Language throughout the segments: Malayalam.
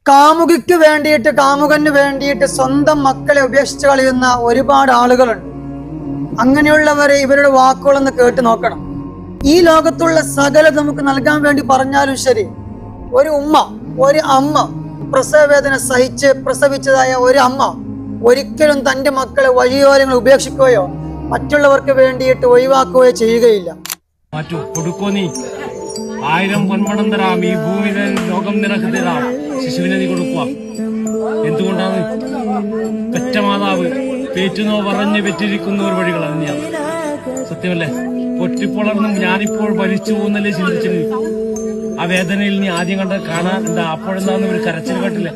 കാമുകിക്ക് വേണ്ടിയിട്ട്, കാമുകന് വേണ്ടിയിട്ട് സ്വന്തം മക്കളെ ഉപേക്ഷിച്ച് കളയുന്ന ഒരുപാട് ആളുകളുണ്ട്. അങ്ങനെയുള്ളവരെ ഇവരുടെ വാക്കുകളൊന്ന് കേട്ട് നോക്കണം. ഈ ലോകത്തുള്ള സകലം നമുക്ക് നൽകാൻ വേണ്ടി പറഞ്ഞാലും ശരി, ഒരു ഉമ്മ, ഒരു അമ്മ, പ്രസവവേദന സഹിച്ച് പ്രസവിച്ചതായ ഒരു അമ്മ ഒരിക്കലും തൻ്റെ മക്കളെ വഴിയോരങ്ങൾ ഉപേക്ഷിക്കുകയോ മറ്റുള്ളവർക്ക് വേണ്ടിയിട്ട് ഒഴിവാക്കുകയോ ചെയ്യുകയില്ല. നീ 1000 പൊന്മണം തരാം, ഈ ഭൂമിയിലെ ലോകം നിനക്ക് തരാം, ശിശുവിനെ നീ കൊടുക്കുക. എന്തുകൊണ്ടാണ്? പെറ്റ മാതാവ് പേറ്റുന്നോ പറഞ്ഞ് പെറ്റിരിക്കുന്ന ഒരു വഴികൾ തന്നെയാണ്. സത്യമല്ലേ? പൊട്ടിപ്പൊളർന്നും ഞാനിപ്പോൾ ഭരിച്ചു പോകുന്നല്ലേ ചിന്തിച്ചത്. ആ വേദനയിൽ നീ ആദ്യം കണ്ട കാണാൻ എന്താ? അപ്പോഴെന്താന്ന് ഒരു കരച്ചിൽ കേട്ടില്ലേ?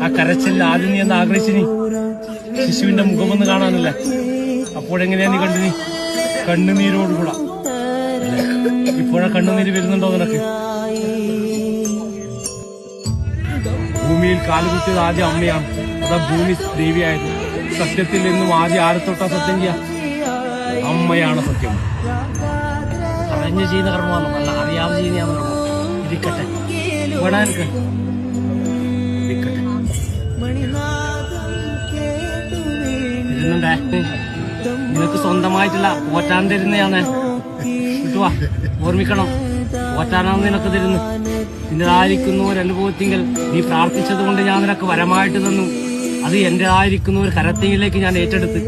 ആ കരച്ചിൽ ആദ്യം നീ എന്താ ആഗ്രഹിച്ചിനി? ശിശുവിന്റെ മുഖമൊന്ന് കാണാനല്ലേ? അപ്പോഴെങ്ങനെയാ നീ കണ്ടിനി? കണ്ണുനീരോടുകൂടാ. ഇപ്പോഴാ കണ്ണുനീര് വരുന്നുണ്ടോ നിനക്ക്? ഭൂമിയിൽ കാലുകുത്തിയത് ആദ്യം അമ്മയാണ്. അതാ ഭൂമി ദേവിയായത്. സത്യത്തിൽ നിന്നും ആദ്യം ആരെ തൊട്ടാ സത്യം ചെയ്യാ? അമ്മയാണ് സത്യം. അറിഞ്ഞ് ചെയ്യുന്ന കർമ്മമാണ്, അല്ല അറിയാതെ ചെയ്യുന്ന കർമ്മം. ഇരിക്കട്ടെ, വിടാനിരിക്കട്ടെ. ഇരുന്നുണ്ടേ, നിനക്ക് സ്വന്തമായിട്ടില്ല, പോറ്റാൻ തരുന്നതാണ്. കിട്ടുവാ, ഓർമ്മിക്കണം, പോറ്റാനാണ് നിനക്ക് തരുന്നു. നിന്റേതായിരിക്കുന്ന ഒരു അനുഭവത്തിങ്കിൽ നീ പ്രാർത്ഥിച്ചത് കൊണ്ട് ഞാൻ നിനക്ക് വരമായിട്ട് തന്നു. അത് എന്റേതായിരിക്കുന്ന ഒരു കരത്തിലേക്ക് ഞാൻ ഏറ്റെടുത്ത്